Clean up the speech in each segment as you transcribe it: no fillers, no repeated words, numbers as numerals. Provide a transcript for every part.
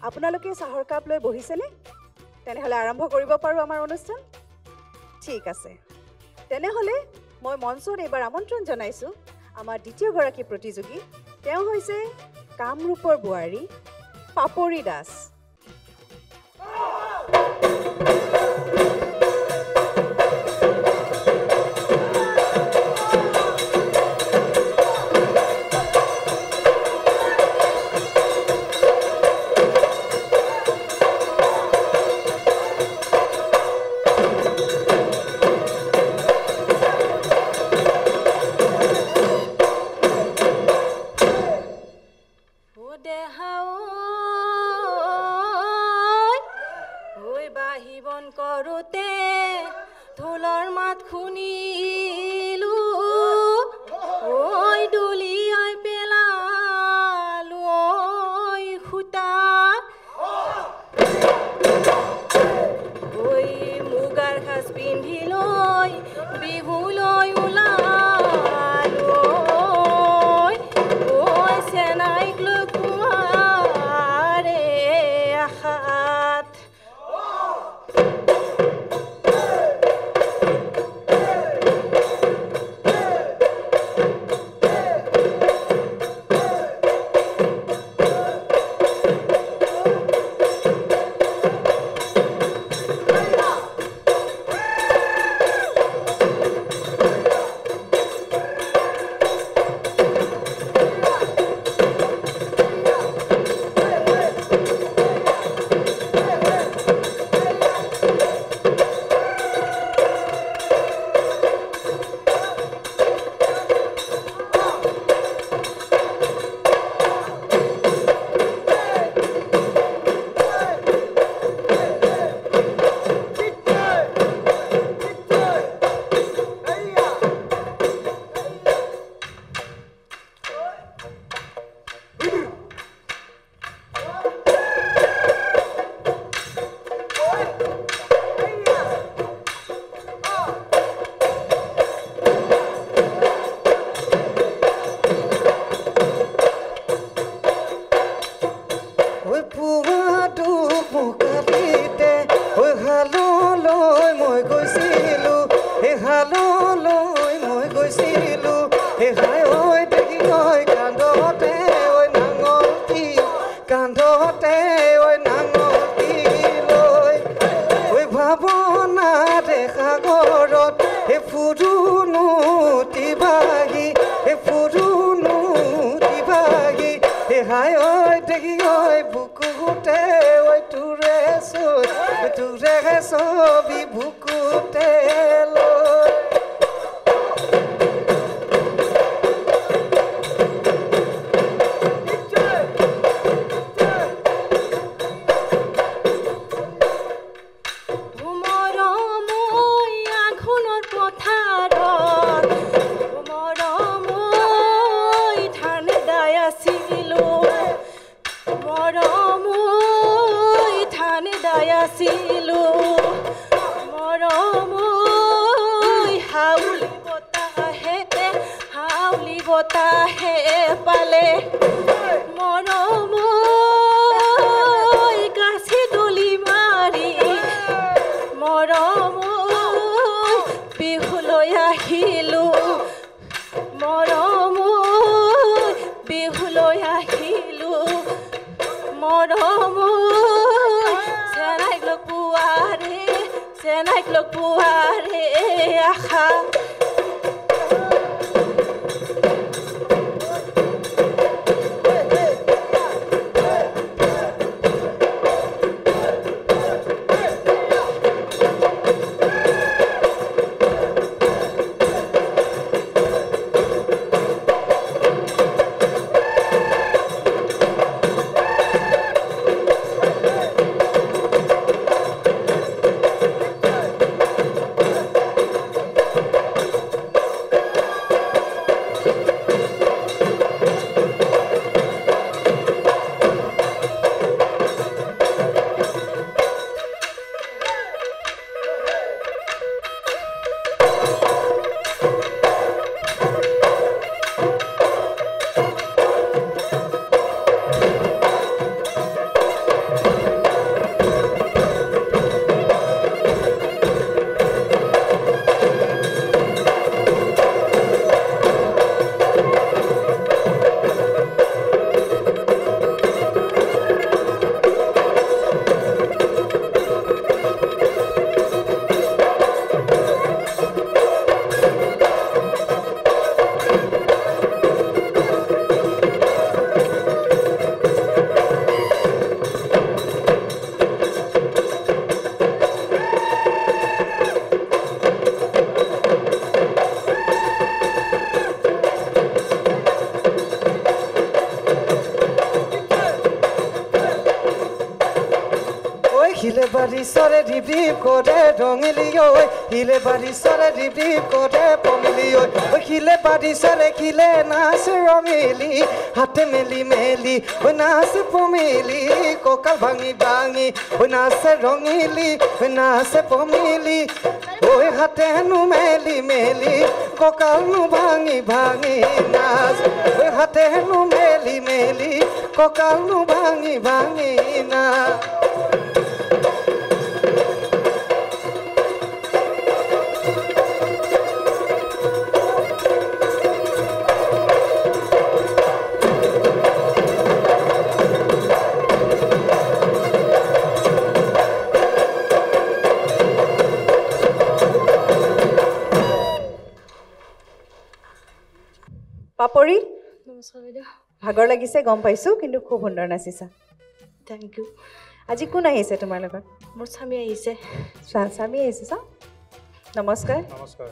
আপোনালোকে চাহৰ কাপ লৈ বহিছেনে? তেনেহ'লে আৰম্ভ কৰিব পাৰোঁ আমাৰ অনুষ্ঠান? ঠিক আছে। তেনেহ'লে মই মঞ্চত এইবাৰ আমন্ত্ৰণ জনাইছোঁ আমাৰ দ্বিতীয়গৰাকী প্ৰতিযোগী। তেওঁ হৈছে কামৰূপৰ বোৱাৰী পাপৰি দাস। খিলে বাড়ি সরে রিপ রিপ করে রঙিলি ওই খিলে বাড়ি সরে রিপ রিপ করে পমিলি ওই খিলে বাড়ি সরে খিলে নাচ রঙিলি হাতে মেলি মেলি ওই নাচ পমিলি ককাল ভাঙি ভাঙি ওই নাচে রঙিলি ওই নাচে পমিলি ওই হাতে নু মেলি মেলি ককাল নু ভাঙি ভাঙি নাচ ওই হাতে নু মেলি মেলি ককাল নু ভাঙি ভাঙি নাচ পাপৰি নমস্কাৰ বাইদেউ ভাগৰ লাগিছে গম পাইছোঁ কিন্তু খুব সুন্দৰ নাচিছা থেংক ইউ আজি কোন আহিছে তোমাৰ লগত মোৰ স্বামী আহিছে স্বামী আহিছে চা নমস্কাৰ নমস্কাৰ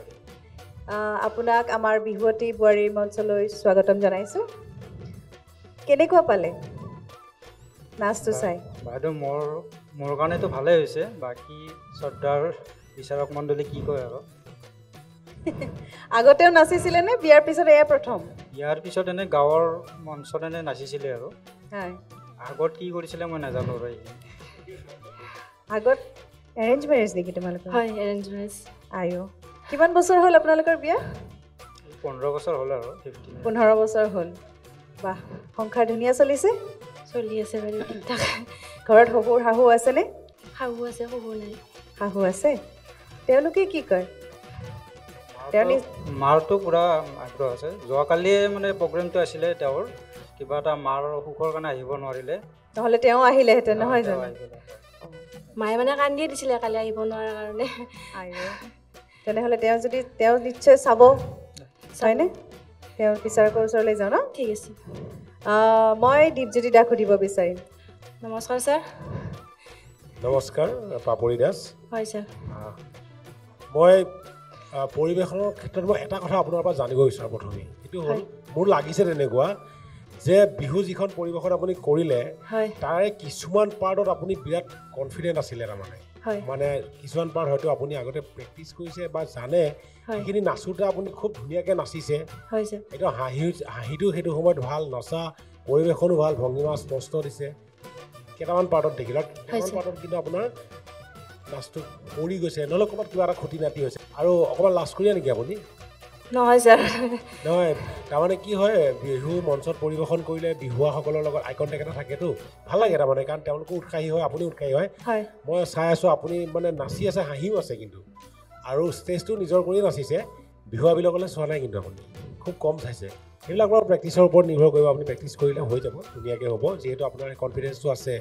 আপোনাক আমাৰ বিহুৱতী বোৱাৰীৰ মঞ্চলৈ স্বাগতম জনাইছোঁ কেনেকুৱা পালে নাচটো চাই বাইদেউ মোৰ কাৰণেতো ভালেই হৈছে বাকী শ্ৰদ্ধাৰ বিচাৰক মণ্ডলী কি কয় আৰু আগতেও নাচিছিলে নে বিয়াৰ পিছত এয়া প্ৰথম ইয়াৰ পিছত এনে গাঁৱৰ মঞ্চত এনে নাচিছিলে আৰু হয় আগত কি কৰিছিলে মই নাজানো আৰু আগত এৰেঞ্জ মেৰেজ নেকি তোমালোকৰ হয় এৰেঞ্জ মেৰেজ আয়ো কিমান বছৰ হ'ল আপোনালোকৰ বিয়া 15 বছৰ হ'ল আৰু 15 বছৰ হ'ল বাহ সংসাৰ ধুনীয়া চলিছে চলি আছে বাইদেউ ঠিক ঠাক ঘৰত শহুৰ শাহু আছেনে শাহু আছে শহুৰ নাই শাহু আছে তেওঁলোকে কি কয় মাৰতো পূৰা আগ্ৰহ আছে যোৱাকালিয়ে মানে প্ৰগ্ৰেমটো আছিলে তেওঁৰ কিবা এটা মাৰ অসুখৰ কাৰণে আহিব নোৱাৰিলে নহ'লে তেওঁ আহিলেহেঁতেন নহয় জানো মায়ে মানে কান্দিয়ে দিছিলে কালি আহিব নোৱাৰাৰ কাৰণে আয়ো তেনেহ'লে তেওঁ নিশ্চয় চাব হয়নে তেওঁ বিচাৰকৰ ওচৰলৈ যাওঁ ন ঠিক আছে মই দীপজ্যোতি দাক সুধিব বিচাৰিম নমস্কাৰ ছাৰ নমস্কাৰ পাপৰি দাস হয় ছাৰ মই পৰিৱেশনৰ ক্ষেত্ৰত মই এটা কথা আপোনাৰ পৰা জানিব বিচাৰোঁ প্ৰথমে এইটো হ'ল মোৰ লাগিছে তেনেকুৱা যে বিহু যিখন পৰিৱেশন আপুনি কৰিলে তাৰে কিছুমান পাৰ্টত আপুনি বিৰাট কনফিডেণ্ট আছিলে তাৰমানে মানে কিছুমান পাৰ্ট হয়তো আপুনি আগতে প্ৰেক্টিচ কৰিছে বা জানে সেইখিনি নাচোঁতে আপুনি খুব ধুনীয়াকৈ নাচিছে এইটো হাঁহিটো সেইটো সময়ত ভাল নচা পৰিৱেশনো ভাল ভংগীমা স্পষ্ট দিছে কেইটামান পাৰ্টত দেখিলে কেইটামান পাৰ্টত কিন্তু আপোনাৰ নাচটো পৰি গৈছে নহ'লে ক'ৰবাত কিবা এটা খুটি নাতি হৈছে আৰু অকণমান লাজ কৰিয়া নেকি আপুনি নহয় ছাৰ নহয় তাৰমানে কি হয় বিহু মঞ্চত পৰিৱেশন কৰিলে বিহুৱাসকলৰ লগত আই কণ্টেক্ট এটা থাকেতো ভাল লাগে তাৰমানে কাৰণ তেওঁলোকো উৎসাহী হয় আপুনি উৎসাহী হয় মই চাই আছোঁ আপুনি মানে নাচি আছে হাঁহিও আছে কিন্তু আৰু ষ্টেজটো নিজৰ কৰিয়ে নাচিছে বিহুৱাবিলাকলৈ চোৱা নাই কিন্তু আপুনি খুব কম চাইছে সেইবিলাক বাৰু প্ৰেক্টিচৰ ওপৰত নিৰ্ভৰ কৰিব আপুনি প্ৰেক্টিচ কৰিলে হৈ যাব ধুনীয়াকৈ হ'ব যিহেতু আপোনাৰ কনফিডেঞ্চটো আছে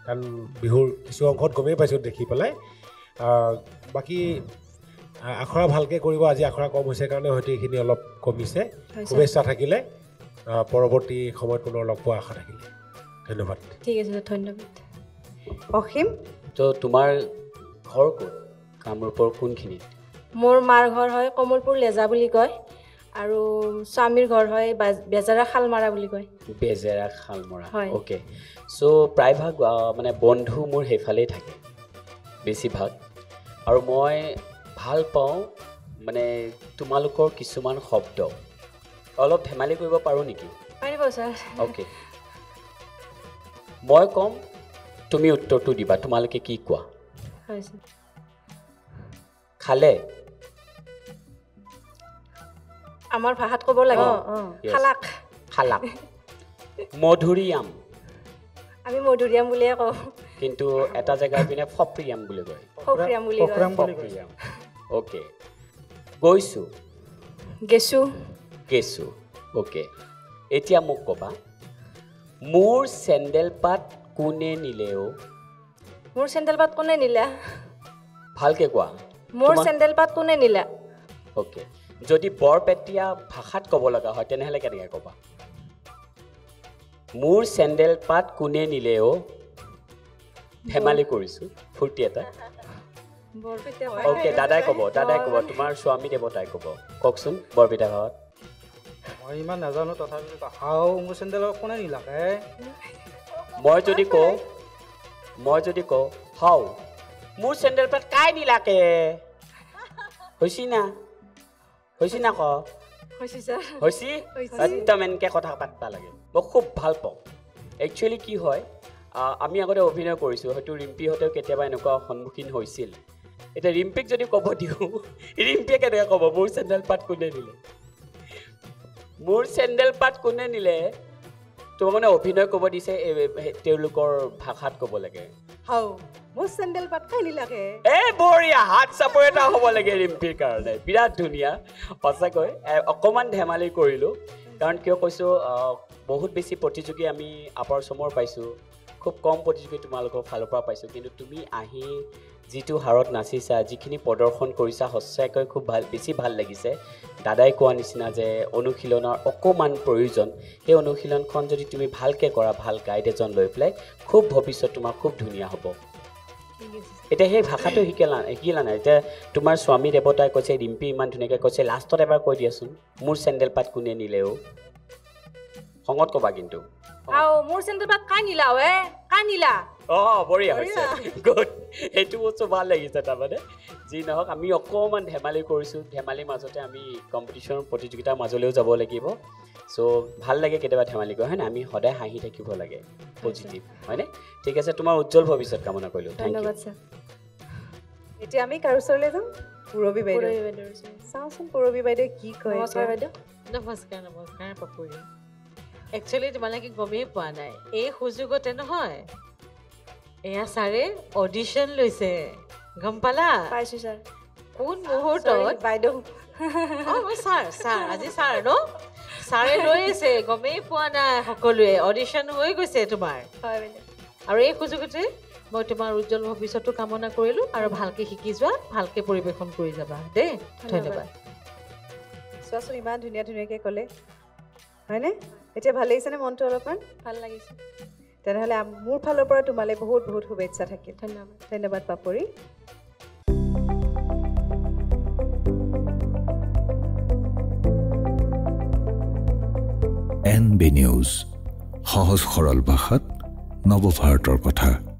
কাৰণ বিহুৰ কিছু অংশত গমেই পাইছোঁ দেখি পেলাই বাকী আখৰা ভালকৈ কৰিব আজি আখৰা কম হৈছে কাৰণে হয়তো এইখিনি অলপ কমিছে শুভেচ্ছা থাকিলে পৰৱৰ্তী সময়ত পুনৰ লগ পোৱা আশা থাকিলে ধন্যবাদ ঠিক আছে ধন্যবাদ অসীম তো তোমাৰ ঘৰ ক'ত কামৰূপৰ কোনখিনিত মোৰ মাৰ ঘৰ হয় কমলপুৰ লেজা বুলি কয় আৰু স্বামীৰ ঘৰ হয় বেজেৰা শালমাৰা বুলি কয় বেজেৰা শালমৰা হয় অ'কে চ' প্ৰায়ভাগ মানে বন্ধু মোৰ সেইফালেই থাকে বেছিভাগ আৰু মই ভাল পাওঁ মানে তোমালোকৰ কিছুমান শব্দ অলপ ধেমালি কৰিব পাৰোঁ নেকি পাৰিব ছাৰ অ'কে মই ক'ম তুমি উত্তৰটো দিবা তোমালোকে কি কোৱা হয় ছাৰ খালে আমাৰ ভাষাত ক'ব লাগে খালাক খালাক মধুৰিআম আমি মধুৰিআম বুলিয়ে কওঁ কিন্তু এটা জেগাৰ পিনে ফপ্ৰিয়াম বুলি কয় ফক্ৰিয়াম বুলি কয় ফপ্ৰিয়াম অ'কে গৈছোঁ গেছোঁ অ'কে এতিয়া মোক ক'বা মোৰ চেণ্ডেল পাত কোনে নিলেও মোৰ চেণ্ডেল পাত কোনে নিলা ভালকৈ কোৱা মোৰ চেণ্ডেল পাত কোনে নিলা অ'কে যদি বৰপেটীয়া ভাষাত ক'ব লগা হয় তেনেহ'লে কেনেকৈ ক'বা মোৰ চেণ্ডেল পাত কোনে নিলেও ধেমালি কৰিছোঁ ফূৰ্তি এটা অ'কে দাদাই ক'ব তোমাৰ স্বামী দেৱতাই ক'ব কওকচোন বৰপেটা ভাষাত মই ইমান নাজানো তথাপিতো হাও মোৰ চেণ্ডেলক কোনে নিলাকে মই যদি কওঁ হাও মোৰ চেণ্ডেল পাত কাই নিলাকে হৈছি না ক হৈছে ছাৰ হৈছি একদম এনেকৈ কথা পাতিব লাগে মই খুব ভাল পাওঁ একচুৱেলি কি হয় আমি আগতে অভিনয় কৰিছোঁ হয়তো ৰিম্পীহঁতেও কেতিয়াবা এনেকুৱা সন্মুখীন হৈছিল এতিয়া ৰিম্পীক যদি ক'ব দিওঁ ৰিম্পীয়ে কেনেকৈ ক'ব মোৰ চেণ্ডেল পাত কোনে নিলে তোমাক মানে অভিনয় ক'ব দিছে তেওঁলোকৰ ভাষাত ক'ব লাগে হাও মোৰ চেণ্ডেল পাত কাই নিলাকে বঢ়িয়া হাত চাপৰ এটা হ'ব লাগে ৰিম্পীৰ কাৰণে বিৰাট ধুনীয়া সঁচাকৈ অকণমান ধেমালি কৰিলোঁ কাৰণ কিয় কৈছোঁ বহুত বেছি প্ৰতিযোগী আমি আপাৰ আছামৰ পাইছোঁ খুব কম প্ৰতিযোগী তোমালোকৰ ফালৰ পৰা পাইছোঁ কিন্তু তুমি আহি যিটো হাৰত নাচিছা যিখিনি প্ৰদৰ্শন কৰিছা সঁচাকৈ খুব বেছি ভাল লাগিছে দাদাই কোৱা নিচিনা যে অনুশীলনৰ অকণমান প্ৰয়োজন সেই অনুশীলনখন যদি তুমি ভালকৈ কৰা ভাল গাইড এজন লৈ পেলাই খুব ভৱিষ্যত তোমাৰ খুব ধুনীয়া হ'ব এতিয়া সেই ভাষাটো শিকিলা নাই এতিয়া তোমাৰ স্বামী দেৱতাই কৈছে ৰিম্পী ইমান ধুনীয়াকৈ কৈছে লাষ্টত এবাৰ কৈ দিয়াচোন মোৰ চেণ্ডেল পাত কোনে নিলেও খঙত ক'বা কিন্তু মোৰ চেণ্ডেল পাত কাই নিলা কাই নিলা বঢ়িয়া হৈছে গুড সেইটো বস্তু ভাল লাগিছে তাৰমানে যি নহওক আমি অকণমান ধেমালি কৰিছোঁ ধেমালিৰ মাজতে আমি কম্পিটিশ্যন প্ৰতিযোগিতাৰ মাজলৈও যাব লাগিব চ' ভাল লাগে কেতিয়াবা ধেমালি কৰি হয় না আমি সদায় হাঁহি থাকিব লাগে পজিটিভ হয়নে ঠিক আছে তোমাৰ উজ্জ্বল ভৱিষ্যত কামনা কৰিলোঁ ধন্যবাদ ছাৰ এতিয়া আমি কাৰ ওচৰলৈ যাম পূৰবী বাইদেউ চাওঁচোন পূৰবী বাইদেউ কি কয় নমস্কাৰ বাইদেউ নমস্কাৰ পাপৰি একচুৱেলি তোমালোকে গমেই পোৱা নাই এই সুযোগতে নহয় এয়া ছাৰে অডিশ্যন লৈছে গম পালা পাইছোঁ ছাৰ কোন মুহূৰ্তত বাইদেউ ছাৰ আজি ছাৰ ন ছাৰে লৈ আছে গমেই পোৱা নাই সকলোৱে অডিশ্যন হৈ গৈছে তোমাৰ হয় বাইদেউ আৰু এই সুযোগতে মই তোমাৰ উজ্জ্বল ভৱিষ্যতটো কামনা কৰিলোঁ আৰু ভালকৈ শিকি যোৱা ভালকৈ পৰিৱেশন কৰি যাবা দেই ধন্যবাদ চোৱাচোন ইমান ধুনীয়াকৈ ক'লে হয়নে এতিয়া ভাল লাগিছেনে মনটো অলপমান ভাল লাগিছে তেনেহ'লে মোৰ ফালৰ পৰা তোমালৈ বহুত বহুত শুভেচ্ছা থাকিল ধন্যবাদ ধন্যবাদ পাপৰি NB নিউজ সহজ সৰল ভাষাত নৱভাৰতৰ কথা